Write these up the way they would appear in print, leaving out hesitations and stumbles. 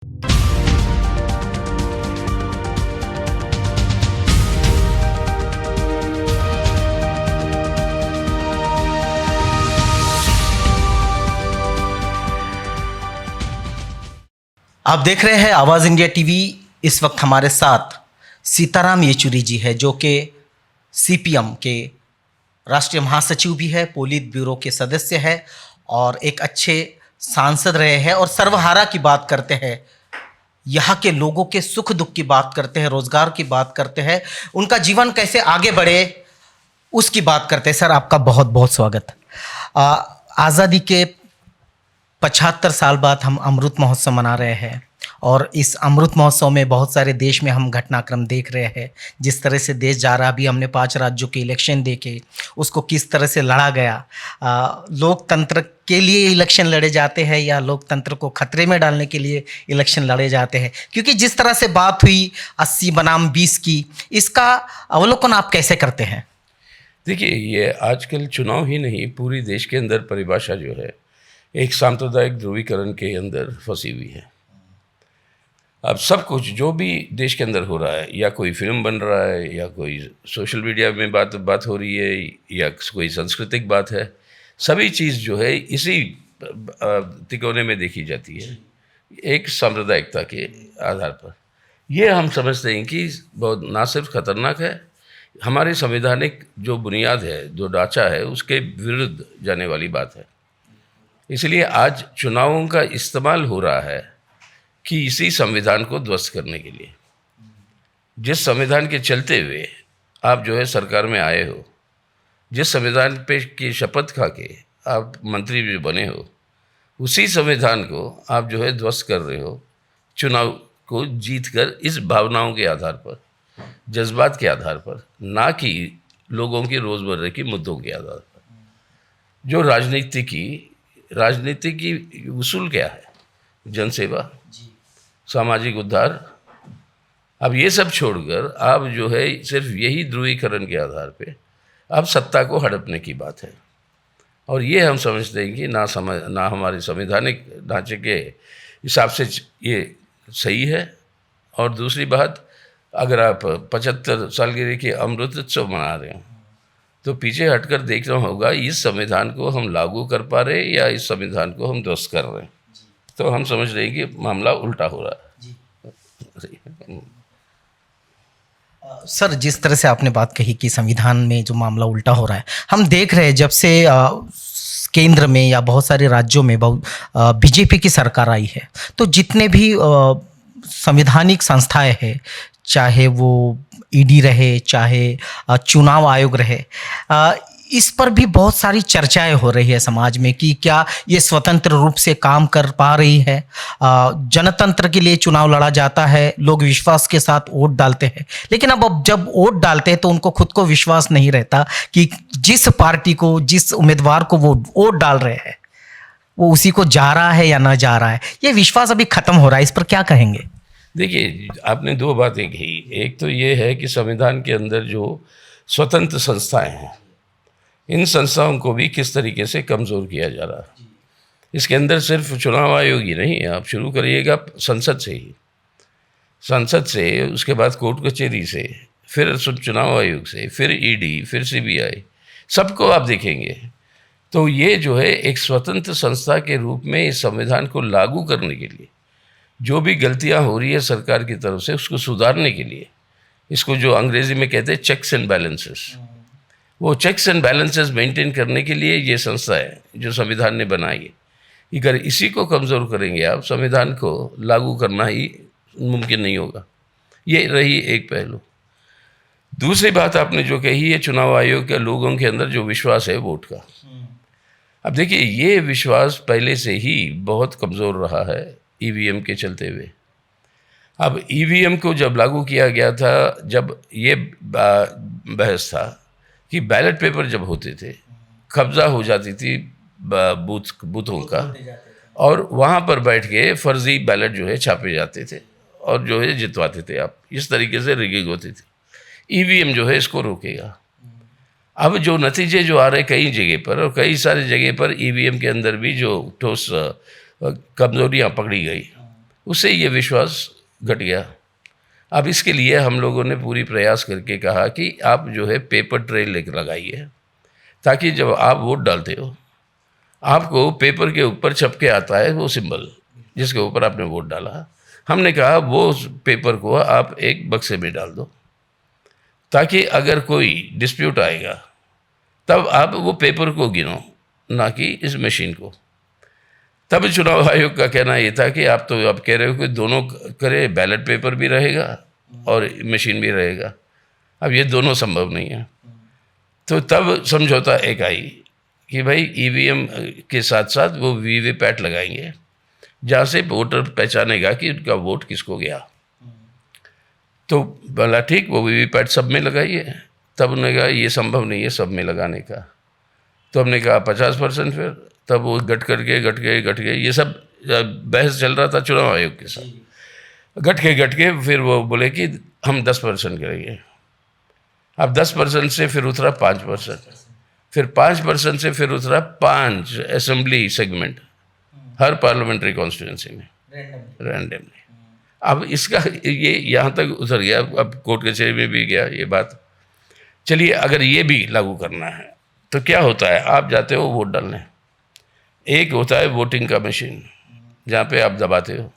आप देख रहे हैं आवाज़ इंडिया टीवी। इस वक्त हमारे साथ सीताराम येचुरी जी है, जो कि सीपीएम के राष्ट्रीय महासचिव भी है, पोलित ब्यूरो के सदस्य है और एक अच्छे सांसद रहे हैं और सर्वहारा की बात करते हैं, यहाँ के लोगों के सुख दुख की बात करते हैं, रोजगार की बात करते हैं, उनका जीवन कैसे आगे बढ़े उसकी बात करते हैं। सर, आपका बहुत बहुत स्वागत। आज़ादी के 75 साल बाद हम अमृत महोत्सव मना रहे हैं और इस अमृत महोत्सव में बहुत सारे देश में हम घटनाक्रम देख रहे हैं। जिस तरह से देश जा रहा, अभी हमने 5 राज्यों के इलेक्शन देखे, उसको किस तरह से लड़ा गया। लोकतंत्र के लिए इलेक्शन लड़े जाते हैं या लोकतंत्र को खतरे में डालने के लिए इलेक्शन लड़े जाते हैं? क्योंकि जिस तरह से बात हुई 80 बनाम 20 की, इसका अवलोकन आप कैसे करते हैं? देखिए, ये आजकल चुनाव ही नहीं, पूरी देश के अंदर परिभाषा जो है एक सांप्रदायिक ध्रुवीकरण के अंदर फंसी हुई है। अब सब कुछ जो भी देश के अंदर हो रहा है, या कोई फिल्म बन रहा है, या कोई सोशल मीडिया में बात हो रही है, या कोई सांस्कृतिक बात है, सभी चीज़ जो है इसी तिकोने में देखी जाती है, एक सांप्रदायिकता के आधार पर। ये हम समझते हैं कि बहुत ना सिर्फ खतरनाक है, हमारे संवैधानिक जो बुनियाद है, जो ढांचा है, उसके विरुद्ध जाने वाली बात है। इसलिए आज चुनावों का इस्तेमाल हो रहा है कि इसी संविधान को ध्वस्त करने के लिए। जिस संविधान के चलते हुए आप जो है सरकार में आए हो, जिस संविधान पे की शपथ खा के आप मंत्री भी बने हो, उसी संविधान को आप जो है ध्वस्त कर रहे हो, चुनाव को जीतकर इस भावनाओं के आधार पर, जज्बात के आधार पर, ना कि लोगों की रोज़मर्रा की मुद्दों के आधार पर। जो राजनीति की उसूल क्या है? जनसेवा, सामाजिक उद्धार। अब ये सब छोड़कर आप जो है सिर्फ यही ध्रुवीकरण के आधार पे आप सत्ता को हड़पने की बात है, और ये हम समझते हैं कि ना हमारे संवैधानिक ढांचे के हिसाब से ये सही है। और दूसरी बात, अगर आप 75 सालगिरह के अमृत उत्सव मना रहे हो, तो पीछे हटकर देखना होगा इस संविधान को हम लागू कर पा रहे हैं या इस संविधान को हम ध्वस्त कर रहे हैं। तो हम समझ रहे हैं कि मामला उल्टा हो रहा है। सर, जिस तरह से आपने बात कही कि संविधान में जो मामला उल्टा हो रहा है, हम देख रहे हैं जब से केंद्र में या बहुत सारे राज्यों में बीजेपी की सरकार आई है, तो जितने भी संवैधानिक संस्थाएं हैं, चाहे वो ईडी रहे, चाहे चुनाव आयोग रहे, इस पर भी बहुत सारी चर्चाएं हो रही है समाज में कि क्या ये स्वतंत्र रूप से काम कर पा रही है। जनतंत्र के लिए चुनाव लड़ा जाता है, लोग विश्वास के साथ वोट डालते हैं, लेकिन अब जब वोट डालते हैं तो उनको खुद को विश्वास नहीं रहता कि जिस पार्टी को, जिस उम्मीदवार को वो वोट डाल रहे हैं, वो उसी को जा रहा है या ना जा रहा है। ये विश्वास अभी खत्म हो रहा है, इस पर क्या कहेंगे? देखिए, आपने 2 बातें कही। एक तो ये है कि संविधान के अंदर जो स्वतंत्र संस्थाएं हैं, इन संस्थाओं को भी किस तरीके से कमज़ोर किया जा रहा है। इसके अंदर सिर्फ चुनाव आयोग ही नहीं, आप शुरू करिएगा संसद से ही, संसद से, उसके बाद कोर्ट कचहरी से, फिर चुनाव आयोग से, फिर ईडी, फिर सीबीआई, सबको आप देखेंगे तो ये जो है एक स्वतंत्र संस्था के रूप में इस संविधान को लागू करने के लिए जो भी गलतियां हो रही है सरकार की तरफ से, उसको सुधारने के लिए, इसको जो अंग्रेजी में कहते हैं चेक्स एंड बैलेंसेस, वो चेक्स एंड बैलेंसेस मेंटेन करने के लिए ये संस्था है जो संविधान ने बनाई है। अगर इसी को कमज़ोर करेंगे आप, संविधान को लागू करना ही मुमकिन नहीं होगा। ये रही एक पहलू। दूसरी बात आपने जो कही है, चुनाव आयोग के लोगों के अंदर जो विश्वास है वोट का, अब देखिए ये विश्वास पहले से ही बहुत कमज़ोर रहा है ईवीएम के चलते हुए। अब ईवीएम को जब लागू किया गया था, जब ये बहस था कि बैलेट पेपर जब होते थे, कब्जा हो जाती थी बूथों का, और वहाँ पर बैठ के फर्जी बैलेट जो है छापे जाते थे और जो है जितवाते थे आप, इस तरीके से रिगिंग होती थी। ईवीएम जो है इसको रोकेगा। अब जो नतीजे जो आ रहे कई जगह पर, और कई सारी जगह पर ईवीएम के अंदर भी जो ठोस कमजोरियाँ पकड़ी गई, उससे ये विश्वास घट गया। अब इसके लिए हम लोगों ने पूरी प्रयास करके कहा कि आप जो है पेपर ट्रेल लेकर लगाइए, ताकि जब आप वोट डालते हो आपको पेपर के ऊपर छप के आता है वो सिंबल जिसके ऊपर आपने वोट डाला। हमने कहा वो पेपर को आप एक बक्से में डाल दो, ताकि अगर कोई डिस्प्यूट आएगा तब आप वो पेपर को गिनो, ना कि इस मशीन को। तब चुनाव आयोग का कहना ये था कि आप तो अब कह रहे हो कि दोनों करे, बैलेट पेपर भी रहेगा और मशीन भी रहेगा। अब ये दोनों संभव नहीं है। तो तब समझौता एक आई कि भाई ईवीएम के साथ साथ वो वीवीपैट लगाएंगे, जहाँ से वोटर पहचानेगा कि उनका वोट किसको गया। तो बोला ठीक, वो वीवीपैट सब में लगाइए। तब उन्होंने कहा ये संभव नहीं है सब में लगाने का। तो हमने कहा 50%। फिर तब वो घट गए। ये सब बहस चल रहा था चुनाव आयोग के साथ। घट के फिर वो बोले कि हम 10% करेंगे। अब 10% से फिर उतरा 5%, फिर 5% से फिर उतरा 5 असेंबली सेगमेंट हर पार्लियामेंट्री कॉन्स्टिट्यूंसी में रैंडमली। अब इसका ये यहाँ तक उतर गया, अब कोर्ट कचहरी में भी गया ये बात। चलिए अगर ये भी लागू करना है तो क्या होता है, आप जाते हो वोट डालने, एक होता है वोटिंग का मशीन जहाँ पे आप दबाते हो,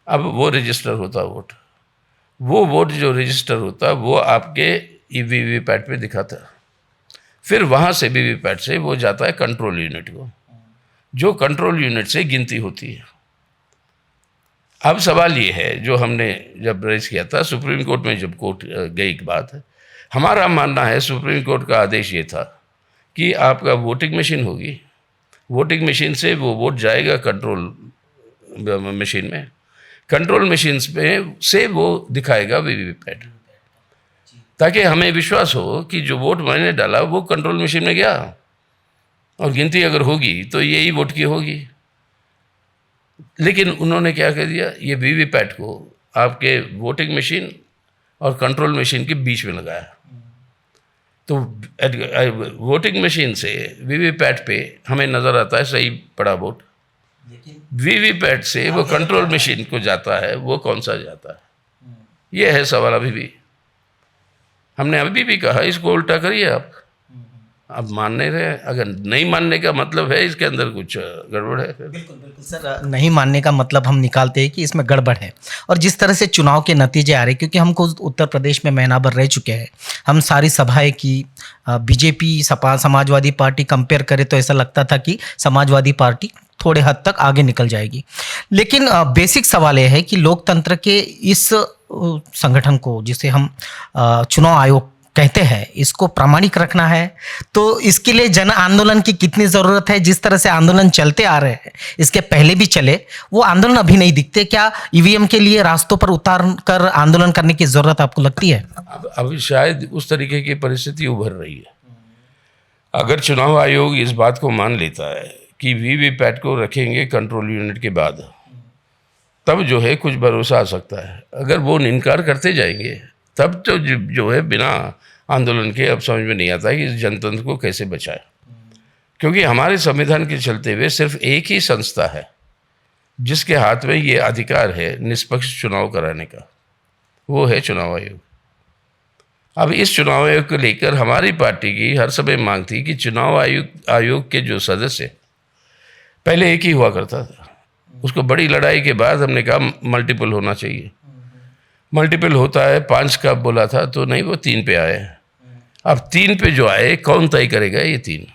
अब वो रजिस्टर होता वोट। वो वोट जो रजिस्टर होता वो आपके वीवीपैट पे दिखाता, फिर वहाँ से वीवीपैट से वो जाता है कंट्रोल यूनिट को, जो कंट्रोल यूनिट से गिनती होती है। अब सवाल ये है, जो हमने जब रेज किया था सुप्रीम कोर्ट में, जब कोर्ट गई बात है, हमारा मानना है सुप्रीम कोर्ट का आदेश ये था कि आपका वोटिंग मशीन होगी, वोटिंग मशीन से वो वोट जाएगा कंट्रोल मशीन में, कंट्रोल मशीन में से वो दिखाएगा वीवीपैट, ताकि हमें विश्वास हो कि जो वोट मैंने डाला वो कंट्रोल मशीन में गया और गिनती अगर होगी तो यही वोट की होगी। लेकिन उन्होंने क्या कर दिया, ये वीवीपैट को आपके वोटिंग मशीन और कंट्रोल मशीन के बीच में लगाया। तो वोटिंग मशीन से वीवीपैट पे हमें नज़र आता है सही पड़ा वोट, वीवीपैट से वो कंट्रोल मशीन को जाता है वो कौन सा जाता है, ये है सवाल। अभी भी हमने अभी भी कहा इसको उल्टा करिए आप, अब मान नहीं रहे। अगर नहीं मानने का मतलब है इसके अंदर कुछ गड़बड़ है। बिल्कुल बिल्कुल सर, नहीं मानने का मतलब हम निकालते हैं कि इसमें गड़बड़ है। और जिस तरह से चुनाव के नतीजे आ रहे, क्योंकि हमको उत्तर प्रदेश में महीना भर रह चुके हैं, हम सारी सभाएं की, BJP Sapa Samajwadi party compare करें तो ऐसा लगता था कि समाजवादी पार्टी थोड़े हद तक आगे निकल जाएगी। लेकिन बेसिक सवाल यह है कि लोकतंत्र के इस संगठन को, जिसे हम चुनाव आयोग कहते हैं, इसको प्रामाणिक रखना है, तो इसके लिए जन आंदोलन की कितनी ज़रूरत है। जिस तरह से आंदोलन चलते आ रहे हैं, इसके पहले भी चले, वो आंदोलन अभी नहीं दिखते। क्या ईवीएम के लिए रास्तों पर उतार कर आंदोलन करने की ज़रूरत आपको लगती है? अब शायद उस तरीके की परिस्थिति उभर रही है। अगर चुनाव आयोग इस बात को मान लेता है कि वीवीपैट को रखेंगे कंट्रोल यूनिट के बाद, तब जो है कुछ भरोसा आ सकता है। अगर वो इनकार करते जाएंगे तब तो जो है बिना आंदोलन के अब समझ में नहीं आता है कि इस जनतंत्र को कैसे बचाए। क्योंकि हमारे संविधान के चलते हुए सिर्फ एक ही संस्था है जिसके हाथ में ये अधिकार है निष्पक्ष चुनाव कराने का, वो है चुनाव आयोग। अब इस चुनाव आयोग को लेकर हमारी पार्टी की हर समय मांग थी कि चुनाव आयोग के जो सदस्य, पहले एक ही हुआ करता था, उसको बड़ी लड़ाई के बाद हमने कहा मल्टीपल होना चाहिए। मल्टीपल होता है, 5 का बोला था तो नहीं, वो 3 पे आए। अब 3 पे जो आए, कौन तय करेगा ये 3?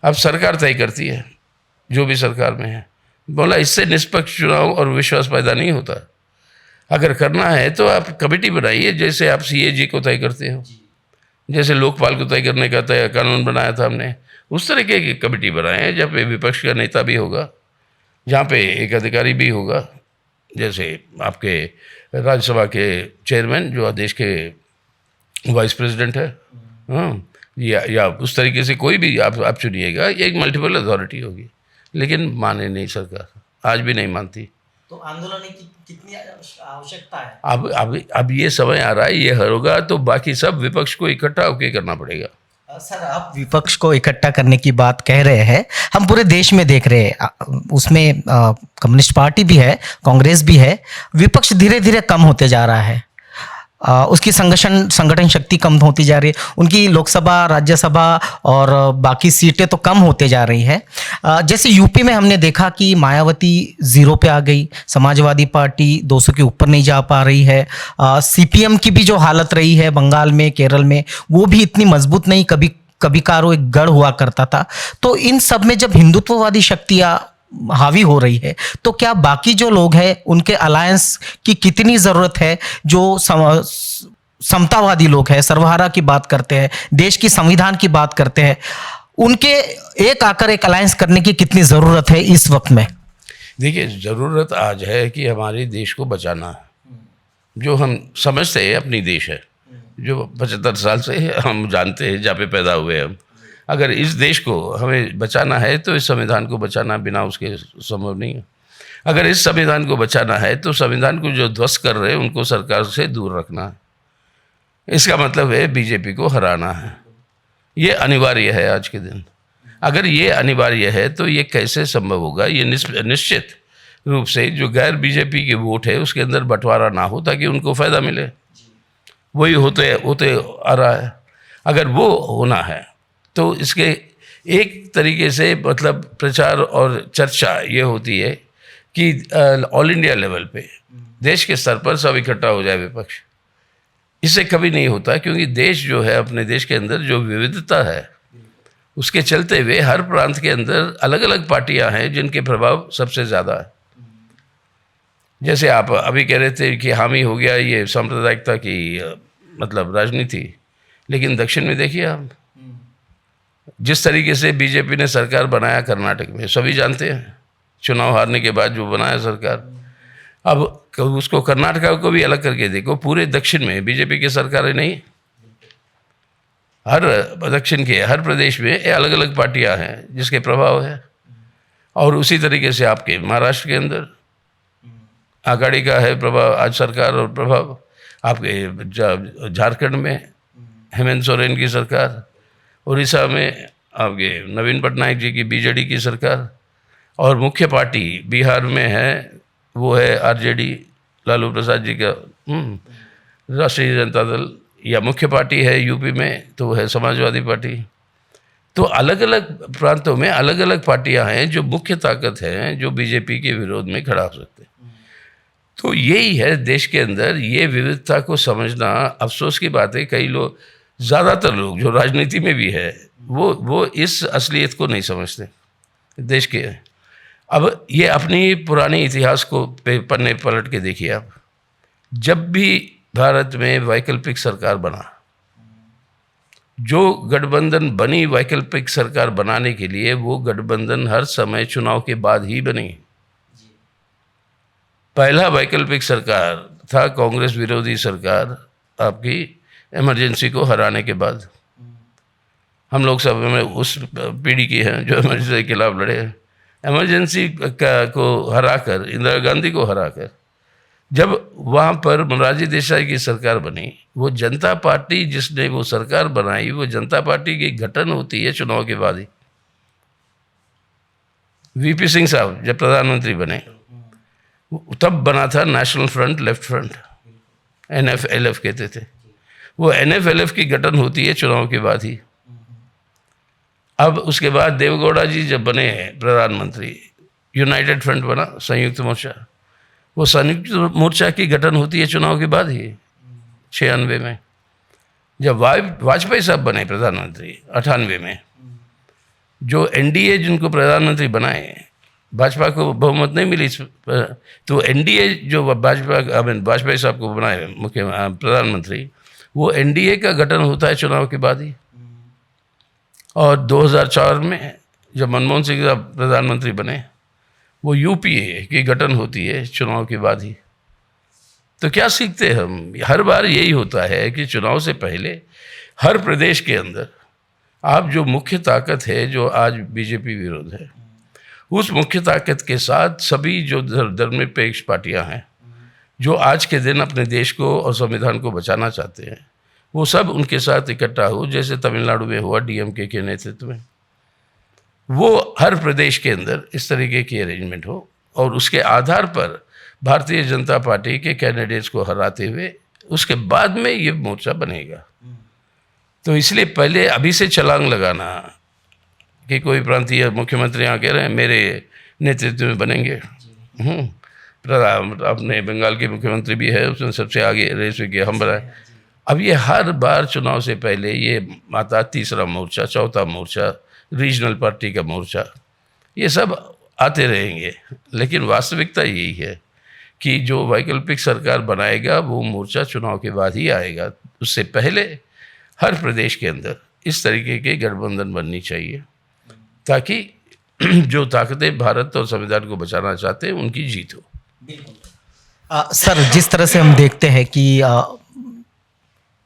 अब सरकार तय करती है, जो भी सरकार में है। बोला इससे निष्पक्ष चुनाव और विश्वास पैदा नहीं होता। अगर करना है तो आप कमेटी बनाइए, जैसे आप सीएजी को तय करते हो, जैसे लोकपाल को तय करने का तय कानून बनाया था हमने, उस तरीके की कमेटी बनाए जहाँ पे विपक्ष का नेता भी होगा, जहाँ पे एक अधिकारी भी होगा, जैसे आपके राज्यसभा के चेयरमैन जो देश के वाइस प्रेसिडेंट है, हाँ, या उस तरीके से कोई भी आप चुनिएगा, एक मल्टीपल अथॉरिटी होगी। लेकिन माने नहीं सरकार, आज भी नहीं मानती। तो आंदोलन की कितनी आवश्यकता है? अब ये समय आ रहा है, ये होगा तो बाकी सब विपक्ष को इकट्ठा होकर करना पड़ेगा। सर, आप विपक्ष को इकट्ठा करने की बात कह रहे हैं, हम पूरे देश में देख रहे हैं, उसमें कम्युनिस्ट पार्टी भी है, कांग्रेस भी है, विपक्ष धीरे धीरे कम होते जा रहा है, उसकी संगठन शक्ति कम होती जा रही है, उनकी लोकसभा, राज्यसभा और बाकी सीटें तो कम होते जा रही है। जैसे यूपी में हमने देखा कि मायावती 0 पे आ गई, समाजवादी पार्टी 200 के ऊपर नहीं जा पा रही है, सीपीएम की भी जो हालत रही है बंगाल में, केरल में, वो भी इतनी मजबूत नहीं, कभी कभी कारो एक गढ़ हुआ करता था। तो इन सब में जब हिंदुत्ववादी शक्तियाँ हावी हो रही है, तो क्या बाकी जो लोग हैं उनके अलायंस की कितनी ज़रूरत है? जो समतावादी लोग हैं, सर्वहारा की बात करते हैं, देश की संविधान की बात करते हैं, उनके एक आकर एक अलायंस करने की कितनी ज़रूरत है इस वक्त में? देखिए, ज़रूरत आज है कि हमारे देश को बचाना है। जो हम समझते हैं अपनी देश है, जो 75 साल से हम जानते हैं, जहाँ पे पैदा हुए हम, अगर इस देश को हमें बचाना है तो इस संविधान को बचाना बिना उसके संभव नहीं है। अगर इस संविधान को बचाना है तो संविधान को जो ध्वस्त कर रहे हैं उनको सरकार से दूर रखना है। इसका मतलब है बीजेपी को हराना है। ये अनिवार्य है आज के दिन। अगर ये अनिवार्य है तो ये कैसे संभव होगा? ये निश्चित रूप से जो गैर बीजेपी के वोट है उसके अंदर बंटवारा ना हो ताकि उनको फ़ायदा मिले, वही होते होते आ रहा है। अगर वो होना है तो इसके एक तरीके से मतलब प्रचार और चर्चा ये होती है कि ऑल इंडिया लेवल पे, देश के स्तर पर सब इकट्ठा हो जाए विपक्ष। इससे कभी नहीं होता, क्योंकि देश जो है, अपने देश के अंदर जो विविधता है उसके चलते हुए हर प्रांत के अंदर अलग अलग पार्टियां हैं जिनके प्रभाव सबसे ज़्यादा है। जैसे आप अभी कह रहे थे कि हामी हो गया ये सांप्रदायिकता की मतलब राजनीति, लेकिन दक्षिण में देखिए आप, जिस तरीके से बीजेपी ने सरकार बनाया कर्नाटक में, सभी जानते हैं, चुनाव हारने के बाद जो बनाया सरकार। अब उसको कर्नाटक को भी अलग करके देखो, पूरे दक्षिण में बीजेपी की सरकारें नहीं, हर दक्षिण के हर प्रदेश में अलग अलग पार्टियां हैं जिसके प्रभाव है। और उसी तरीके से आपके महाराष्ट्र के अंदर आघाड़ी का है प्रभाव आज सरकार, और प्रभाव आपके झारखंड में हेमंत सोरेन की सरकार, उड़ीसा में आपके नवीन पटनायक जी की बीजेडी की सरकार, और मुख्य पार्टी बिहार में है वो है आरजेडी, लालू प्रसाद जी का राष्ट्रीय जनता दल, या मुख्य पार्टी है यूपी में तो वो है समाजवादी पार्टी। तो अलग अलग प्रांतों में अलग अलग पार्टियां हैं जो मुख्य ताकत हैं, जो बीजेपी के विरोध में खड़ा हो सकते हैं। तो यही है देश के अंदर ये विविधता को समझना। अफसोस की बात है, कई लोग, ज़्यादातर लोग जो राजनीति में भी है, वो इस असलियत को नहीं समझते देश के। अब ये अपनी पुराने इतिहास को पन्ने पलट के देखिए आप, जब भी भारत में वैकल्पिक सरकार बना, जो गठबंधन बनी वैकल्पिक सरकार बनाने के लिए, वो गठबंधन हर समय चुनाव के बाद ही बनी। पहला वैकल्पिक सरकार था कांग्रेस विरोधी सरकार आपकी इमरजेंसी को हराने के बाद। हम लोग सब में उस पीढ़ी की हैं जो इमरजेंसी के खिलाफ लड़े हैं। इमरजेंसी को हराकर, इंदिरा गांधी को हराकर, जब वहाँ पर मोरारजी देसाई की सरकार बनी, वो जनता पार्टी जिसने वो सरकार बनाई, वो जनता पार्टी की गठन होती है चुनाव के बाद ही। वीपी सिंह साहब जब प्रधानमंत्री बने तब बना था national front left front, NFLF कहते थे। वो NFLF की गठन होती है चुनाव के बाद ही। अब उसके बाद देवेगौड़ा जी जब बने प्रधानमंत्री, यूनाइटेड फ्रंट बना, संयुक्त मोर्चा। वो संयुक्त मोर्चा की गठन होती है चुनाव के बाद ही 96 में। जब वाजपेयी साहब बने प्रधानमंत्री 98 में, जो NDA जिनको प्रधानमंत्री बनाए, भाजपा को बहुमत नहीं मिली, तो NDA जो वाजपेयी साहब को बनाए मुख्य प्रधानमंत्री, वो NDA का गठन होता है चुनाव के बाद ही। और 2004 में जब मनमोहन सिंह साहब प्रधानमंत्री बने, वो UPA की गठन होती है चुनाव के बाद ही। तो क्या सीखते हैं हम? हर बार यही होता है कि चुनाव से पहले हर प्रदेश के अंदर आप जो मुख्य ताकत है, जो आज बीजेपी विरोध है, उस मुख्य ताकत के साथ सभी जो धर्मनिरपेक्ष पार्टियां हैं, जो आज के दिन अपने देश को और संविधान को बचाना चाहते हैं, वो सब उनके साथ इकट्ठा हो, जैसे तमिलनाडु में हुआ डीएमके के नेतृत्व में, वो हर प्रदेश के अंदर इस तरीके की अरेंजमेंट हो और उसके आधार पर भारतीय जनता पार्टी के कैंडिडेट्स को हराते हुए उसके बाद में ये मोर्चा बनेगा। तो इसलिए पहले अभी से छलांग लगाना कि कोई प्रांतीय मुख्यमंत्री यहाँ कह रहे हैं मेरे नेतृत्व में बनेंगे, अपने बंगाल के मुख्यमंत्री भी है, उसने सबसे आगे रेस में किया, हम बनाए। अब ये हर बार चुनाव से पहले ये माता तीसरा मोर्चा, चौथा मोर्चा, रीजनल पार्टी का मोर्चा, ये सब आते रहेंगे। लेकिन वास्तविकता यही है कि जो वैकल्पिक सरकार बनाएगा वो मोर्चा चुनाव के बाद ही आएगा। उससे पहले हर प्रदेश के अंदर इस तरीके के गठबंधन बननी चाहिए ताकि जो ताकतें भारत और संविधान को बचाना चाहते हैं उनकी जीत हो। सर, जिस तरह से हम देखते हैं कि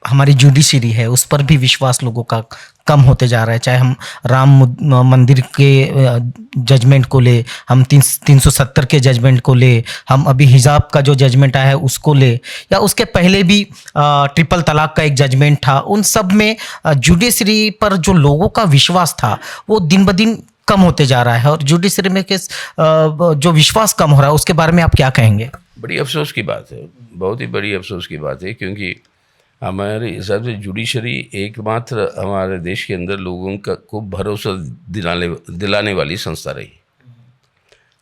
हमारी जुडिशरी है उस पर भी विश्वास लोगों का कम होते जा रहा है, चाहे हम राम मंदिर के जजमेंट को ले, हम 370 के जजमेंट को ले, हम अभी हिजाब का जो जजमेंट आया है उसको ले, या उसके पहले भी ट्रिपल तलाक का एक जजमेंट था। उन सब में जुडिशरी पर जो लोगों का विश्वास था वो दिन ब दिन कम होते जा रहा है, और जुडिशरी में जो विश्वास कम हो रहा है उसके बारे में आप क्या कहेंगे? बड़ी अफसोस की बात है, बहुत ही बड़ी अफसोस की बात है, क्योंकि हमारे हिसाब से जुडिशरी एकमात्र हमारे देश के अंदर लोगों को भरोसा दिलाने वाली संस्था रही।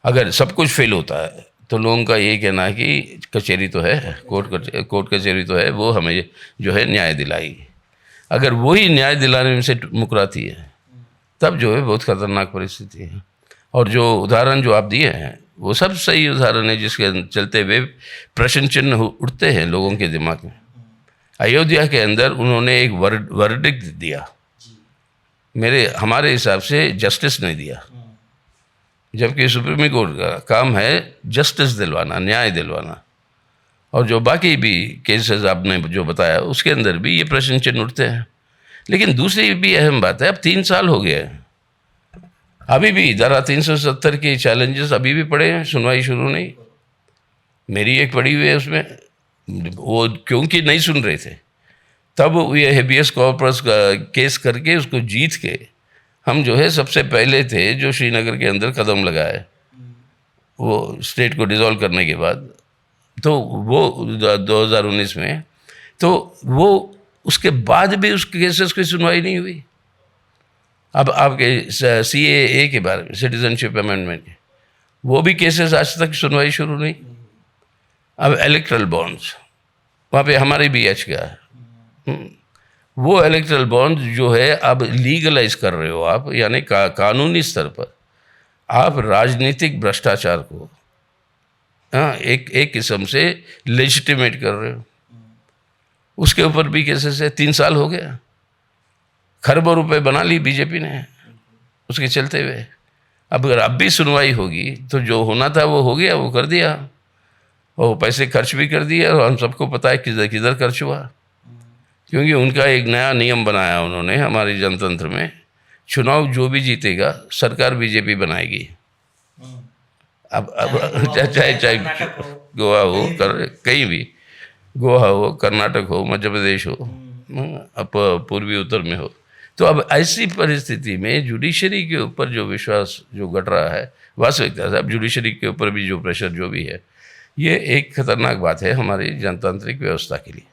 अगर सब कुछ फेल होता है तो लोगों का ये कहना है कि कचहरी तो है, कोर्ट कचहरी तो है, वो हमें जो है न्याय दिलाएगी। अगर वही न्याय दिलाने में से मुकराती है तब जो है बहुत खतरनाक परिस्थिति है। और जो उदाहरण जो आप दिए हैं वो सब सही उदाहरण है जिसके चलते हुए प्रश्न चिन्ह उठते हैं लोगों के दिमाग में। अयोध्या के अंदर उन्होंने एक वर्डिक्ट दिया, हमारे हिसाब से जस्टिस नहीं दिया, जबकि सुप्रीम कोर्ट का काम है जस्टिस दिलवाना, न्याय दिलवाना। और जो बाकी भी केसेस आपने जो बताया उसके अंदर भी ये प्रश्न चिन्ह उठते हैं। लेकिन दूसरी भी अहम बात है, अब 3 साल हो गए हैं, अभी भी धारा 370 के चैलेंजेस अभी भी पड़े हैं, सुनवाई शुरू नहीं। मेरी एक पड़ी हुई है उसमें, वो क्योंकि नहीं सुन रहे थे तब ये हेबियस कॉर्पस का केस करके उसको जीत के हम जो है सबसे पहले थे जो श्रीनगर के अंदर कदम लगाए वो स्टेट को डिसॉल्व करने के बाद। तो वो 2019 में, तो वो उसके बाद भी उस केसेस की सुनवाई नहीं हुई। अब आपके CAA के बारे में, सिटीजनशिप अमेंडमेंट के, वो भी केसेस आज तक सुनवाई शुरू नहीं। अब इलेक्ट्रल बॉन्ड्स, वहाँ पे हमारे भी एच गया है, वो इलेक्ट्रल बॉन्ड जो है अब लीगलाइज कर रहे हो आप, यानी कानूनी स्तर पर आप राजनीतिक भ्रष्टाचार को एक किस्म से लेजिटिमेट कर रहे हो। उसके ऊपर भी केसेस है, 3 साल हो गया, खरबों रुपए बना ली बीजेपी ने उसके चलते हुए। अब अगर अब भी सुनवाई होगी तो जो होना था वो हो गया, वो कर दिया, और पैसे खर्च भी कर दिए, और हम सबको पता है किधर किधर खर्च हुआ। क्योंकि उनका एक नया नियम बनाया उन्होंने हमारे जनतंत्र में, चुनाव जो भी जीतेगा सरकार बीजेपी बनाएगी। अब चाहे गोवा हो, कहीं भी, गोवा हो, कर्नाटक हो, मध्य प्रदेश हो, अब पूर्वी उत्तर में हो। तो अब ऐसी परिस्थिति में जुडिशरी के ऊपर जो विश्वास जो घट रहा है, वास्तविकता से अब जुडिशरी के ऊपर भी जो प्रेशर जो भी है, ये एक खतरनाक बात है हमारी जनतांत्रिक व्यवस्था के लिए।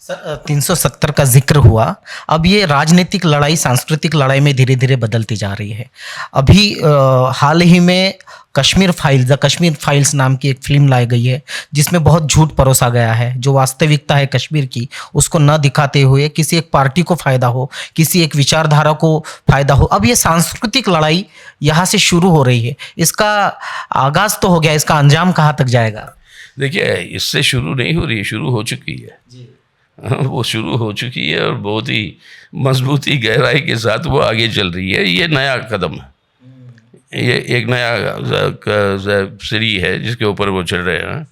सर, 370 का जिक्र हुआ, अब ये राजनीतिक लड़ाई सांस्कृतिक लड़ाई में धीरे धीरे बदलती जा रही है। अभी हाल ही में Kashmir files, the Kashmir files नाम की एक फिल्म लाई गई है जिसमें बहुत झूठ परोसा गया है। जो वास्तविकता है कश्मीर की उसको न दिखाते हुए किसी एक पार्टी को फ़ायदा हो, किसी एक विचारधारा को फ़ायदा हो। अब ये सांस्कृतिक लड़ाई यहाँ से शुरू हो रही है, इसका आगाज़ तो हो गया, इसका अंजाम कहाँ तक जाएगा? देखिए, इससे शुरू नहीं हो रही है, शुरू हो चुकी है जी। वो शुरू हो चुकी है और बहुत ही मजबूती गहराई के साथ वो आगे चल रही है। ये नया कदम है, ये एक नया सीढ़ी है जिसके ऊपर वो चल रहे हैं।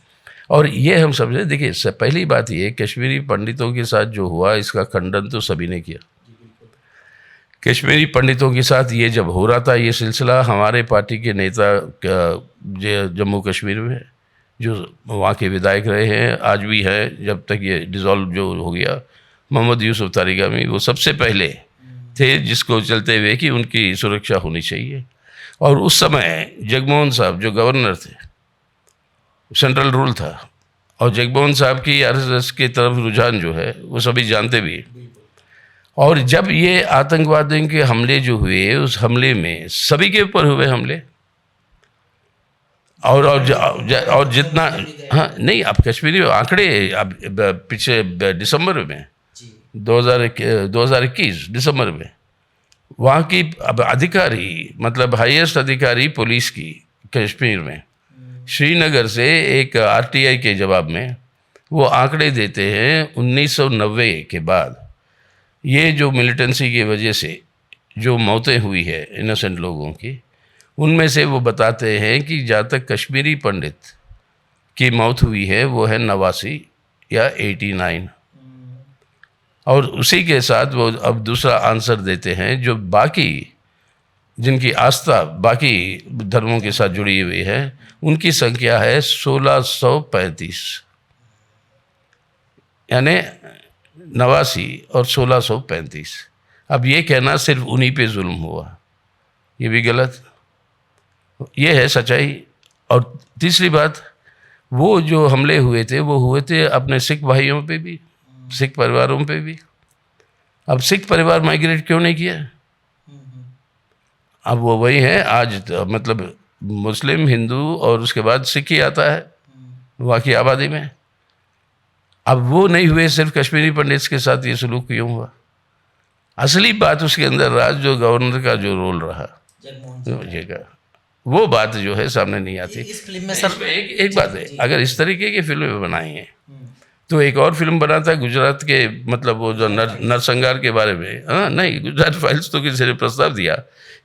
और ये हम समझे, देखिए पहली बात ये, कश्मीरी पंडितों के साथ जो हुआ इसका खंडन तो सभी ने किया। कश्मीरी पंडितों के साथ ये जब हो रहा था ये सिलसिला, हमारे पार्टी के नेता जम्मू कश्मीर में जो वहाँ के विधायक रहे हैं, आज भी हैं, जब तक ये डिसॉल्व जो हो गया मोहम्मद यूसुफ तारिगामी, वो सबसे पहले थे जिसको चलते हुए कि उनकी सुरक्षा होनी चाहिए। और उस समय जगमोहन साहब जो गवर्नर थे, सेंट्रल रूल था, और जगमोहन साहब की आरएसएस की तरफ रुझान जो है वो सभी जानते भी। और जब ये आतंकवादियों के हमले जो हुए, उस हमले में सभी के ऊपर हुए हमले, और जितना, हाँ नहीं, अब कश्मीरी आंकड़े अब पीछे दिसंबर में 2021 दिसंबर में वहाँ की अब अधिकारी, मतलब हाईएस्ट अधिकारी पुलिस की कश्मीर में, श्रीनगर से एक आरटीआई के जवाब में वो आंकड़े देते हैं 1990 के बाद ये जो मिलिटेंसी की वजह से जो मौतें हुई है इनोसेंट लोगों की, उनमें से वो बताते हैं कि जहाँ तक कश्मीरी पंडित की मौत हुई है वो है 89 या 89। और उसी के साथ वो अब दूसरा आंसर देते हैं, जो बाकी जिनकी आस्था बाकी धर्मों के साथ जुड़ी हुई है, उनकी संख्या है 1635, यानी 89 और 1635। अब ये कहना सिर्फ उन्हीं पे जुल्म हुआ, ये भी गलत, ये है सच्चाई। और तीसरी बात, वो जो हमले हुए थे वो हुए थे अपने सिख भाइयों पे भी, सिख परिवारों पे भी। अब सिख परिवार माइग्रेट क्यों नहीं किया? अब वो वही है आज, मतलब मुस्लिम, हिंदू और उसके बाद सिख ही आता है वहाँ की आबादी में। अब वो नहीं हुए, सिर्फ कश्मीरी पंडित्स के साथ ये सलूक क्यों हुआ? असली बात उसके अंदर रहा, जो गवर्नर का जो रोल रहा जगह, वो बात जो है सामने नहीं आती। इस फिल्म में सर एक बात है, अगर इस तरीके की फिल्में बनाई हैं तो एक और फिल्म बना था गुजरात के, मतलब वो जो नरसंहार के बारे में, हाँ नहीं, गुजरात फाइल्स तो किसी ने प्रस्ताव दिया,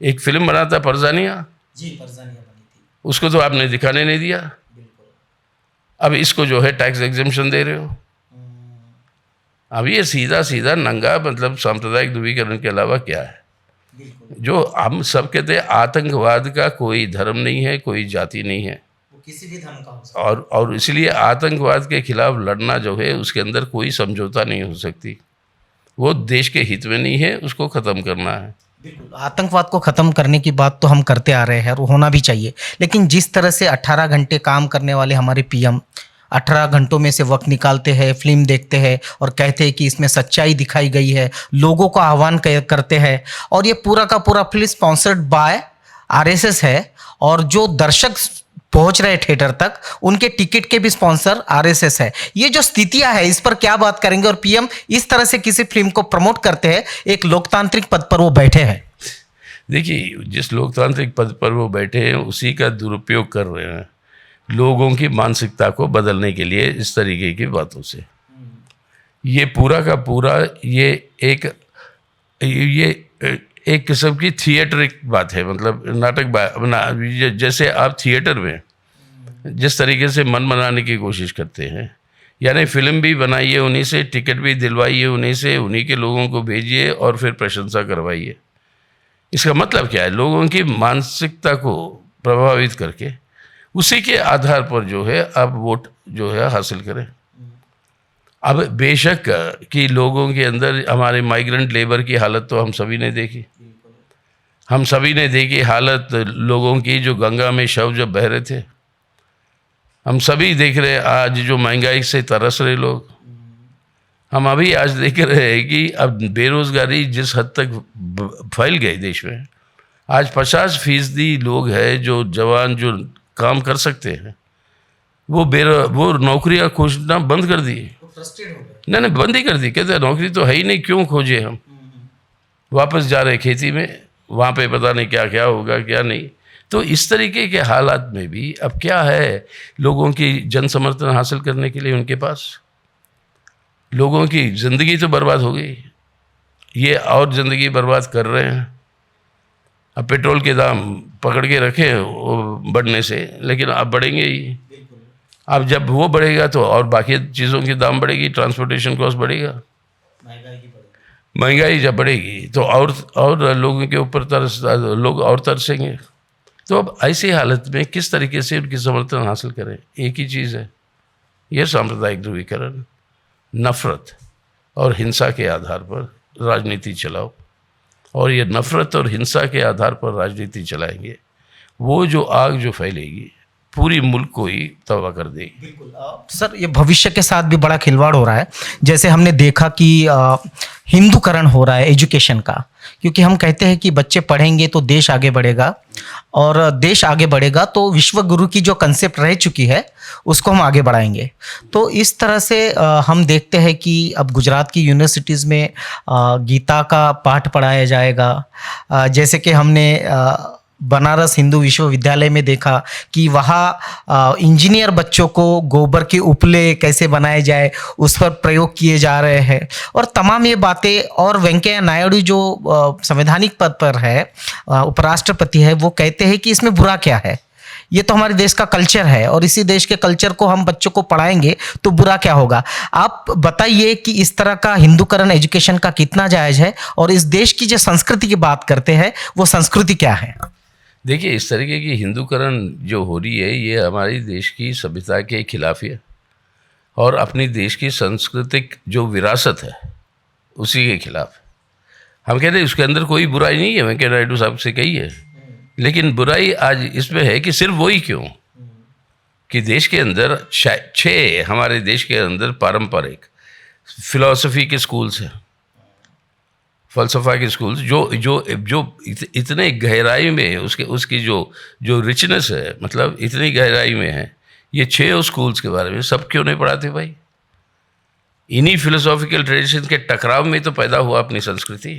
एक फिल्म बना था परजानिया जी, परजानिया बनी थी, उसको तो आपने दिखाने नहीं दिया। अब इसको जो है टैक्स एग्जेम्पशन दे रहे हो। अब ये सीधा सीधा नंगा, मतलब सांप्रदायिक ध्रुवीकरण के अलावा क्या है? जो हम सब कहते हैं, आतंकवाद का कोई धर्म नहीं है, कोई जाति नहीं है, वो किसी भी धर्म का हो सकता है। और इसलिए आतंकवाद के खिलाफ लड़ना जो है उसके अंदर कोई समझौता नहीं हो सकती, वो देश के हित में नहीं है, उसको ख़त्म करना है। बिल्कुल, आतंकवाद को ख़त्म करने की बात तो हम करते आ रहे हैं और होना भी चाहिए, लेकिन जिस तरह से 18 घंटे काम करने वाले हमारे पीएम 18 घंटों में से वक्त निकालते हैं, फिल्म देखते हैं और कहते हैं कि इसमें सच्चाई दिखाई गई है, लोगों को आह्वान करते हैं, और ये पूरा का पूरा फिल्म स्पॉन्सर्ड बाय आरएसएस है, और जो दर्शक पहुंच रहे थिएटर तक उनके टिकट के भी स्पॉन्सर आरएसएस है। ये जो स्थितियां है, इस पर क्या बात करेंगे? और पीएम इस तरह से किसी फिल्म को प्रमोट करते हैं, एक लोकतांत्रिक पद पर वो बैठे हैं। देखिए, जिस लोकतांत्रिक पद पर वो बैठे हैं उसी का दुरुपयोग कर रहे हैं लोगों की मानसिकता को बदलने के लिए इस तरीके की बातों से। ये पूरा का पूरा ये एक किस्म की थिएटरिक बात है, मतलब नाटक जैसे आप थिएटर में जिस तरीके से मन बनाने की कोशिश करते हैं, यानी फिल्म भी बनाइए उन्हीं से, टिकट भी दिलवाइए उन्हीं से, उन्हीं के लोगों को भेजिए और फिर प्रशंसा करवाइए। इसका मतलब क्या है? लोगों की मानसिकता को प्रभावित करके उसी के आधार पर जो है आप वोट जो है हासिल करें। अब बेशक कि लोगों के अंदर, हमारे माइग्रेंट लेबर की हालत तो हम सभी ने देखी, हम सभी ने देखी हालत लोगों की, जो गंगा में शव जब बह रहे थे, हम सभी देख रहे हैं आज जो महंगाई से तरस रहे लोग। हम अभी आज देख रहे हैं कि अब बेरोज़गारी जिस हद तक फैल गई देश में, आज 50% लोग हैं जो जवान जो काम कर सकते हैं, वो नौकरियां खोजना बंद कर दी। नहीं, बंद ही कर दी, कहते हैं नौकरी तो है ही नहीं, क्यों खोजे हम? वापस जा रहे खेती में, वहाँ पे पता नहीं क्या क्या होगा क्या नहीं। तो इस तरीके के हालात में भी अब क्या है, लोगों की जन समर्थन हासिल करने के लिए उनके पास, लोगों की ज़िंदगी तो बर्बाद हो गई, ये और ज़िंदगी बर्बाद कर रहे हैं। अब पेट्रोल के दाम पकड़ के रखे बढ़ने से, लेकिन अब बढ़ेंगे ही। अब जब वो बढ़ेगा तो और बाकी चीज़ों के दाम बढ़ेगी, ट्रांसपोर्टेशन कॉस्ट बढ़ेगा, महंगाई जब बढ़ेगी तो और लोगों के ऊपर लोग और तरसेंगे। तो अब ऐसी हालत में किस तरीके से उनकी समर्थन हासिल करें? एक ही चीज़ है, ये सांप्रदायिक ध्रुवीकरण, नफरत, और हिंसा के आधार पर राजनीति चलाओ, और ये नफ़रत और हिंसा के आधार पर राजनीति चलाएंगे, वो जो आग जो फैलेगी पूरी मुल्क को ही तबाह कर देगी। सर, ये भविष्य के साथ भी बड़ा खिलवाड़ हो रहा है। जैसे हमने देखा कि हिंदूकरण हो रहा है एजुकेशन का, क्योंकि हम कहते हैं कि बच्चे पढ़ेंगे तो देश आगे बढ़ेगा, और देश आगे बढ़ेगा तो विश्व गुरु की जो कंसेप्ट रह चुकी है उसको हम आगे बढ़ाएंगे। तो इस तरह से हम देखते हैं कि अब गुजरात की यूनिवर्सिटीज़ में गीता का पाठ पढ़ाया जाएगा। जैसे कि हमने बनारस हिंदू विश्वविद्यालय में देखा कि वहाँ इंजीनियर बच्चों को गोबर के उपले कैसे बनाए जाए उस पर प्रयोग किए जा रहे हैं, और तमाम ये बातें। और वेंकैया नायडू जो संवैधानिक पद पर है, उपराष्ट्रपति है, वो कहते हैं कि इसमें बुरा क्या है, ये तो हमारे देश का कल्चर है और इसी देश के कल्चर को हम बच्चों को पढ़ाएंगे तो बुरा क्या होगा। आप बताइए कि इस तरह का हिंदूकरण एजुकेशन का कितना जायज़ है, और इस देश की जो संस्कृति की बात करते हैं वो संस्कृति क्या है। देखिए, इस तरीके की हिंदूकरण जो हो रही है ये हमारी देश की सभ्यता के खिलाफ है, और अपनी देश की सांस्कृतिक जो विरासत है उसी के खिलाफ है। हम कहते हैं उसके अंदर कोई बुराई नहीं है, वेंकैया नायडू साहब से कही है, लेकिन बुराई आज इसमें है कि सिर्फ वही क्यों कि देश के अंदर 6 हमारे देश के अंदर पारंपरिक फिलॉसफी के स्कूल्स हैं, फ़लसफ़ा के स्कूल्स जो इतने गहराई में उसकी जो रिचनेस है, मतलब इतनी गहराई में है। ये 6 स्कूल्स के बारे में सब क्यों नहीं पढ़ाते भाई? इन्हीं फिलोसॉफिकल ट्रेडिशन के टकराव में तो पैदा हुआ अपनी संस्कृति।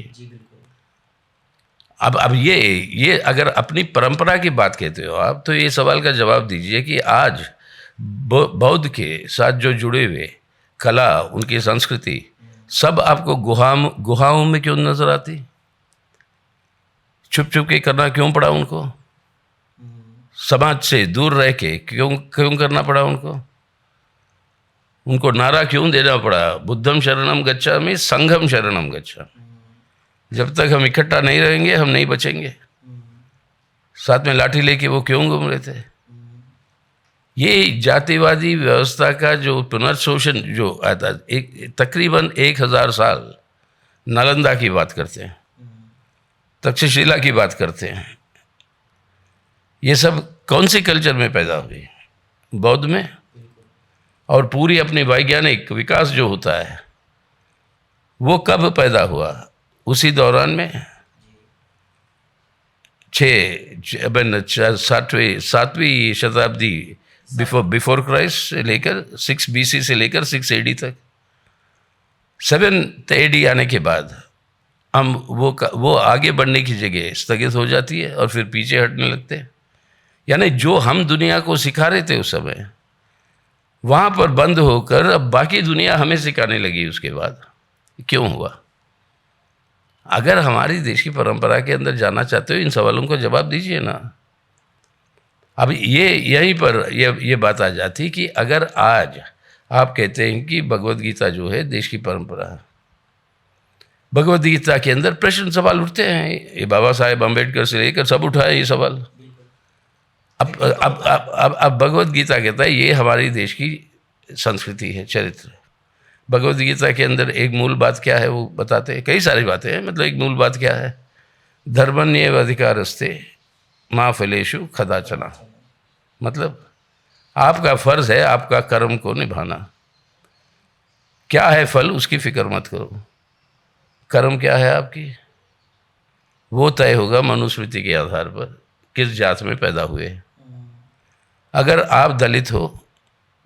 अब ये अगर अपनी परंपरा की बात कहते हो आप, तो ये सवाल का जवाब दीजिए कि आज बौद्ध के साथ जो जुड़े हुए कला, उनकी संस्कृति सब आपको गुहाओं में क्यों नजर आती? छुप छुप के करना क्यों पड़ा उनको? समाज से दूर रह के क्यों करना पड़ा उनको नारा क्यों देना पड़ा? बुद्धम शरणम गच्छामि, संघम शरणम गच्छामि। जब तक हम इकट्ठा नहीं रहेंगे हम नहीं बचेंगे। साथ में लाठी लेके वो क्यों घूम रहे थे? ये जातिवादी व्यवस्था का जो पुनर्शोषण जो आता, तकरीबन 1000 साल नालंदा की बात करते हैं, तक्षशिला की बात करते हैं, ये सब कौन सी कल्चर में पैदा हुई? बौद्ध में। और पूरी अपनी वैज्ञानिक विकास जो होता है वो कब पैदा हुआ? उसी दौरान में 7वीं शताब्दी बिफोर क्राइस्ट से लेकर 6 BC से लेकर 6 AD तक। 7th AD आने के बाद हम वो आगे बढ़ने की जगह स्थगित हो जाती है और फिर पीछे हटने लगते हैं। यानी जो हम दुनिया को सिखा रहे थे उस समय, वहाँ पर बंद होकर अब बाकी दुनिया हमें सिखाने लगी। उसके बाद क्यों हुआ? अगर हमारी देश की परंपरा के अंदर जाना चाहते हो, इन सवालों का जवाब दीजिए ना। अब यहीं पर ये बात आ जाती कि अगर आज आप कहते हैं कि भगवद गीता जो है देश की परंपरा है, भगवद गीता के अंदर प्रश्न सवाल उठते हैं। ये बाबा साहेब अम्बेडकर से लेकर सब उठाए ये सवाल। अब भगवद गीता कहता है ये हमारी देश की संस्कृति है, चरित्र। भगवद गीता के अंदर एक मूल बात क्या है वो बताते हैं। कई सारी बातें हैं, मतलब एक मूल बात क्या है? धर्मन्येव अधिकारस्ते मा फलेषु कदाचन। मतलब आपका फर्ज है आपका कर्म को निभाना। क्या है फल उसकी फिक्र मत करो। कर्म क्या है आपकी, वो तय होगा मनुस्मृति के आधार पर किस जात में पैदा हुए। अगर आप दलित हो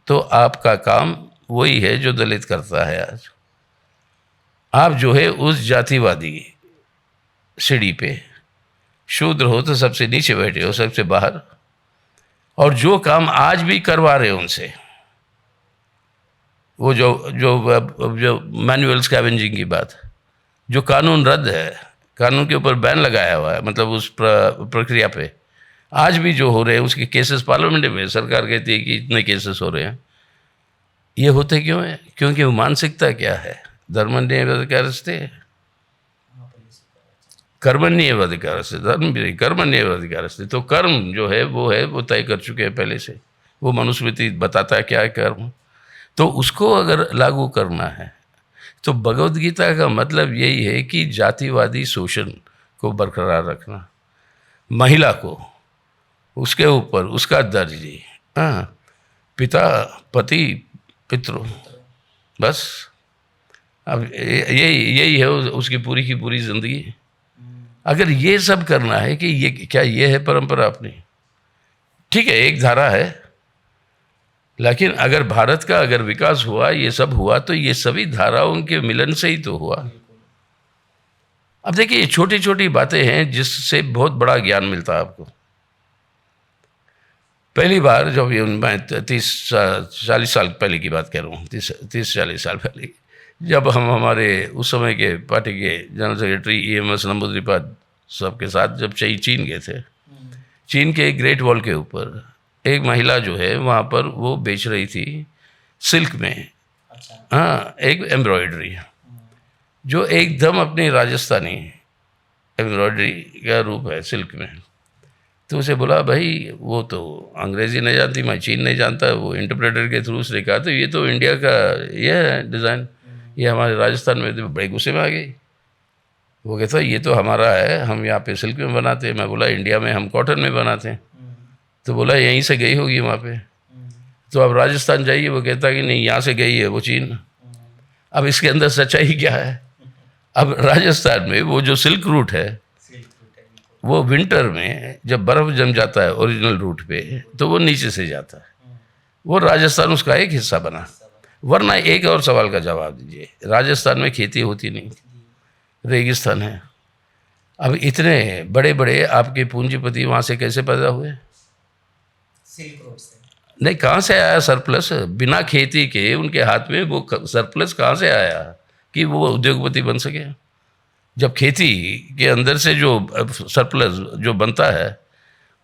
तो आपका काम वही है जो दलित करता है आज। आप जो है उस जातिवादी सीढ़ी पे शूद्र हो तो सबसे नीचे बैठे हो, सबसे बाहर। और जो काम आज भी करवा रहे हो उनसे, वो जो मैनुअल स्कैवेंजिंग की बात, जो कानून रद्द है, कानून के ऊपर बैन लगाया हुआ है, मतलब उस प्रक्रिया पे आज भी जो हो रहे हैं उसके केसेस पार्लियामेंट में सरकार कहती है कि इतने केसेस हो रहे हैं। ये होते क्यों हैं? क्योंकि वो मानसिकता क्या है? धर्मन्येवाधिकारस्ते कर्मण्येवाधिकारस्ते, धर्म भी कर्मण्येवाधिकारस्ते। तो कर्म जो है वो तय कर चुके हैं पहले से। वो मनुस्मृति बताता है क्या है कर्म। तो उसको अगर लागू करना है, तो भगवद गीता का मतलब यही है कि जातिवादी शोषण को बरकरार रखना, महिला को, उसके ऊपर उसका दर्जे, हाँ, पिता पति पितृ, बस। अब यही है उसकी पूरी की पूरी ज़िंदगी। अगर ये सब करना है कि ये क्या ये है परंपरा अपनी? ठीक है, एक धारा है, लेकिन अगर भारत का अगर विकास हुआ, ये सब हुआ, तो ये सभी धाराओं के मिलन से ही तो हुआ। अब देखिए, छोटी छोटी बातें हैं जिससे बहुत बड़ा ज्ञान मिलता है आपको। पहली बार जब ये मैं 30-40 साल पहले की बात कह रहा हूँ, 30-40 साल पहले, जब हम हमारे उस समय के पार्टी के जनरल सेक्रेटरी EMS नंबूद्रिपाद साहब के साथ जब चीन गए थे, चीन के ग्रेट वॉल के ऊपर एक महिला जो है वहाँ पर वो बेच रही थी सिल्क में, हाँ, एक एम्ब्रॉयडरी जो एकदम अपनी राजस्थानी एम्ब्रॉयडरी का रूप है सिल्क में। तो उसे बोला, भाई वो तो अंग्रेज़ी नहीं जानती, मैं चीन नहीं जानता, वो इंटरप्रेटर के थ्रू उसने कहा, तो ये तो इंडिया का ये है डिज़ाइन, ये हमारे राजस्थान में। तो बड़े गुस्से में आ गई। वो कहता ये तो हमारा है, हम यहाँ पे सिल्क में बनाते हैं। मैं बोला इंडिया में हम कॉटन में बनाते हैं। तो बोला यहीं से गई होगी वहाँ पे। तो अब राजस्थान जाइए, वो कहता कि नहीं, यहाँ से गई है वो चीन। अब इसके अंदर सच्चाई क्या है? अब राजस्थान में वो जो सिल्क रूट है, वो विंटर में जब बर्फ़ जम जाता है ओरिजिनल रूट पे, तो वो नीचे से जाता है, वो राजस्थान उसका एक हिस्सा बना। वरना एक और सवाल का जवाब दीजिए, राजस्थान में खेती होती नहीं, रेगिस्तान है। अब इतने बड़े बड़े आपके पूंजीपति वहाँ से कैसे पैदा हुए? सिल्क रोड से नहीं, कहाँ से आया सरप्लस? बिना खेती के उनके हाथ में वो सरप्लस कहाँ से आया कि वो उद्योगपति बन सके? जब खेती के अंदर से जो सरप्लस जो बनता है,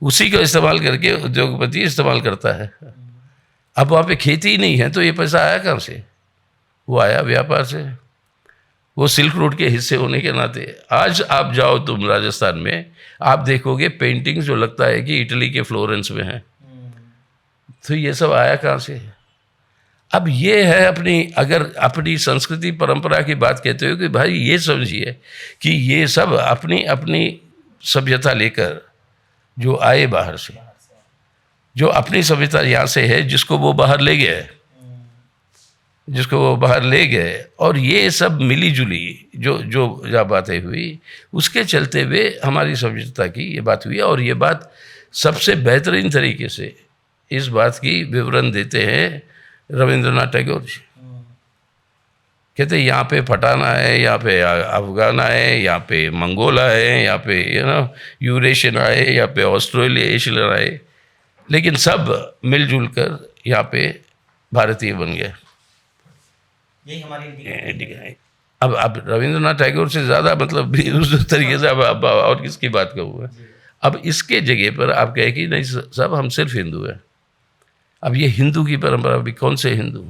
उसी को इस्तेमाल करके उद्योगपति इस्तेमाल करता है। अब वहाँ पे खेती ही नहीं है, तो ये पैसा आया कहाँ से? वो आया व्यापार से, वो सिल्क रोड के हिस्से होने के नाते। आज आप जाओ तुम राजस्थान में, आप देखोगे पेंटिंग्स जो लगता है कि इटली के फ्लोरेंस में है। तो ये सब आया कहाँ से? अब ये है अपनी, अगर अपनी संस्कृति परंपरा की बात कहते हो कि भाई ये समझिए कि ये सब अपनी अपनी सभ्यता लेकर जो आए बाहर से, जो अपनी सभ्यता यहाँ से है, जिसको वो बाहर ले गए, और ये सब मिली जुली जो बातें हुई, उसके चलते हुए हमारी सभ्यता की ये बात हुई। और ये बात सबसे बेहतरीन तरीके से इस बात की विवरण देते हैं रविंद्रनाथ टैगोर जी। कहते यहाँ पे पठान आए, यहाँ पे अफगान आए, यहाँ पे मंगोल आए, यहाँ पे यूरेशियन आए, यहाँ पे ऑस्ट्रेलियन आए, लेकिन सब मिलजुल कर यहाँ पे भारतीय बन गए। यही हमारी इंडिया। अब रविंद्रनाथ टैगोर से ज़्यादा मतलब उस तरीके से अब और किसकी बात कहूँ? अब इसके जगह पर आप कहें कि नहीं सब हम सिर्फ हिंदू हैं। अब ये हिंदू की परंपरा भी, कौन से हिंदू?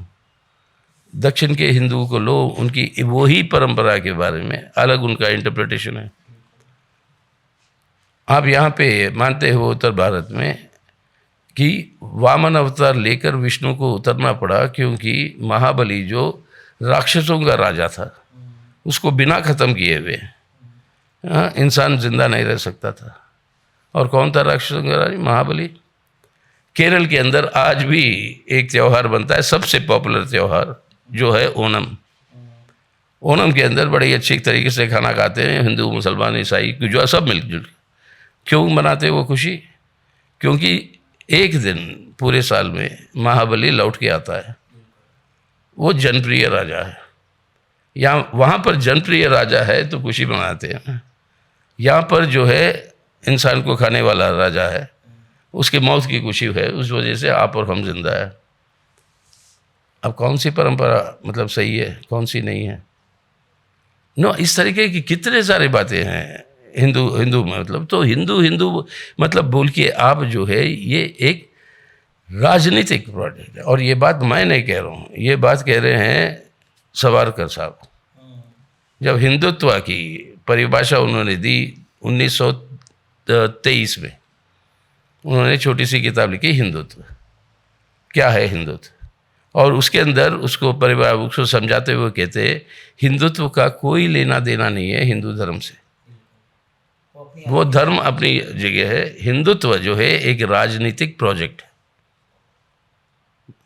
दक्षिण के हिंदू को लो, उनकी वही परंपरा के बारे में अलग उनका इंटरप्रिटेशन है। आप यहाँ पे मानते हो उत्तर भारत में कि वामन अवतार लेकर विष्णु को उतरना पड़ा, क्योंकि महाबली जो राक्षसों का राजा था, उसको बिना ख़त्म किए हुए इंसान जिंदा नहीं रह सकता था। और कौन था राक्षसों का राजा? महाबली। केरल के अंदर आज भी एक त्यौहार बनता है, सबसे पॉपुलर त्यौहार, जो है ओणम। ओणम के अंदर बड़ी अच्छी तरीके से खाना खाते हैं हिंदू, मुसलमान, ईसाई, जो सब मिलजुल। क्यों मनाते हैं वो खुशी? क्योंकि एक दिन पूरे साल में महाबली लौट के आता है। वो जनप्रिय राजा है। यहाँ वहाँ पर जनप्रिय राजा है तो खुशी मनाते हैं। यहाँ पर जो है इंसान को खाने वाला राजा है, उसकी मौत की खुशी है, उस वजह से आप और हम जिंदा है। अब कौन सी परंपरा मतलब सही है, कौन सी नहीं है? नो, इस तरीके की कितने सारी बातें हैं हिंदू मतलब। तो हिंदू मतलब बोल के आप जो है ये एक राजनीतिक प्रोजेक्ट है। और ये बात मैं नहीं कह रहा हूँ, ये बात कह रहे हैं सावरकर साहब। जब हिंदुत्व की परिभाषा उन्होंने दी 1923 में, उन्होंने छोटी सी किताब लिखी, हिंदुत्व क्या है हिंदुत्व। और उसके अंदर उसको परिवार उसको समझाते हुए कहते हैं हिंदुत्व का कोई लेना देना नहीं है हिंदू धर्म से, वो धर्म अपनी जगह है, हिंदुत्व जो है एक राजनीतिक प्रोजेक्ट है।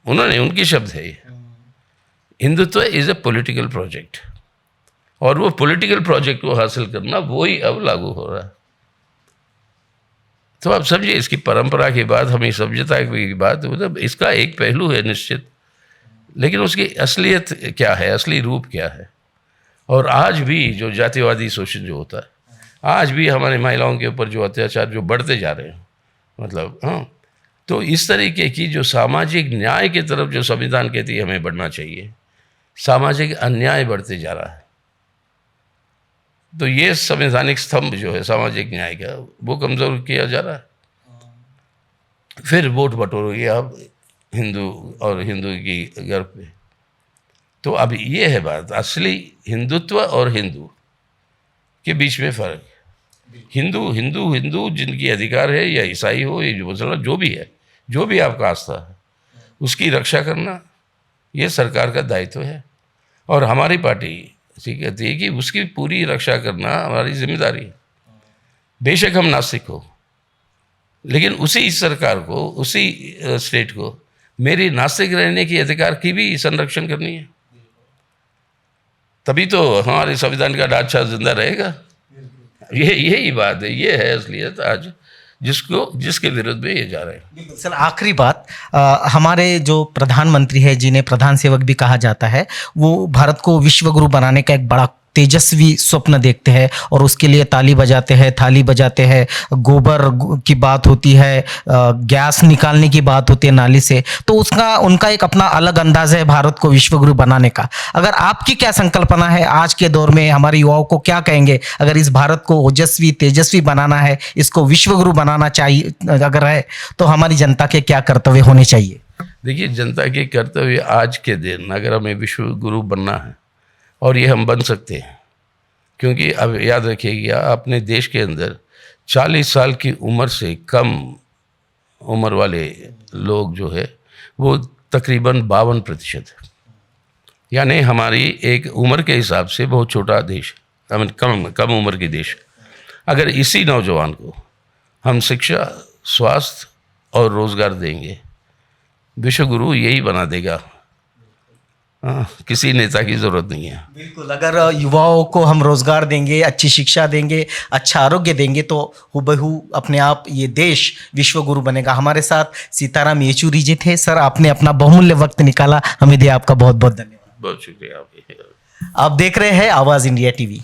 उन्होंने उनकी शब्द है ये, Hindutva is a political project, और वो पॉलिटिकल प्रोजेक्ट को हासिल करना वो ही अब लागू हो रहा है। तो आप समझिए इसकी परंपरा की बात, हमें सभ्यता की बात, मतलब इसका एक पहलू है निश्चित, लेकिन उसकी असलियत क्या है, असली रूप क्या है। और आज भी जो जातिवादी शोषण जो होता है, आज भी हमारे महिलाओं के ऊपर जो अत्याचार जो बढ़ते जा रहे हैं, मतलब तो इस तरीके की जो सामाजिक न्याय की तरफ जो संविधान कहती है हमें बढ़ना चाहिए, सामाजिक अन्याय बढ़ते जा रहा है। तो ये संवैधानिक स्तंभ जो है सामाजिक न्याय का, वो कमज़ोर किया जा रहा है। फिर वोट बटोरोगे आप हिंदू और हिंदू की घर पे। तो अब ये है बात, असली हिंदुत्व और हिंदू के बीच में फ़र्क। हिंदू जिनकी अधिकार है, या ईसाई हो या मुसलमान, जो भी है, जो भी आपका आस्था है, उसकी रक्षा करना ये सरकार का दायित्व है। और हमारी पार्टी कहती है कि उसकी पूरी रक्षा करना हमारी जिम्मेदारी है। बेशक हम नास्तिक हो, लेकिन उसी सरकार को, उसी स्टेट को मेरी नास्तिक रहने की अधिकार की भी संरक्षण करनी है, तभी तो हमारे संविधान का ढांचा जिंदा रहेगा। यही बात है, ये है असलियत आज जिसके विरुद्ध में ये जा रहे हैं। सर आखिरी बात, हमारे जो प्रधानमंत्री है, जिन्हें प्रधान सेवक भी कहा जाता है, वो भारत को विश्व गुरु बनाने का एक बड़ा तेजस्वी स्वप्न देखते हैं और उसके लिए ताली बजाते हैं, थाली बजाते हैं, गोबर की बात होती है, गैस निकालने की बात होती है नाली से। तो उनका एक अपना अलग अंदाज है भारत को विश्व गुरु बनाने का। अगर आपकी क्या संकल्पना है आज के दौर में, हमारे युवाओं को क्या कहेंगे अगर इस भारत को ओजस्वी तेजस्वी बनाना है, इसको विश्व गुरु बनाना चाहिए अगर है, तो हमारी जनता के क्या कर्तव्य होने चाहिए? देखिए, जनता के कर्तव्य आज के दिन अगर हमें विश्व गुरु बनना है, और ये हम बन सकते हैं, क्योंकि अब याद रखिएगा अपने देश के अंदर 40 साल की उम्र से कम उम्र वाले लोग जो है वो तकरीबन 52% है। यानी हमारी एक उम्र के हिसाब से बहुत छोटा देश, कम उम्र की देश। अगर इसी नौजवान को हम शिक्षा, स्वास्थ्य और रोज़गार देंगे, विश्व गुरु यही बना देगा। किसी नेता की ज़रूरत नहीं है। बिल्कुल, अगर युवाओं को हम रोज़गार देंगे, अच्छी शिक्षा देंगे, अच्छा आरोग्य देंगे, तो हुबहू अपने आप ये देश विश्व गुरु बनेगा। हमारे साथ सीताराम येचुरी जी थे। सर, आपने अपना बहुमूल्य वक्त निकाला, हमें दिया, आपका बहुत बहुत धन्यवाद। बहुत शुक्रिया। आप देख रहे हैं आवाज़ इंडिया टीवी।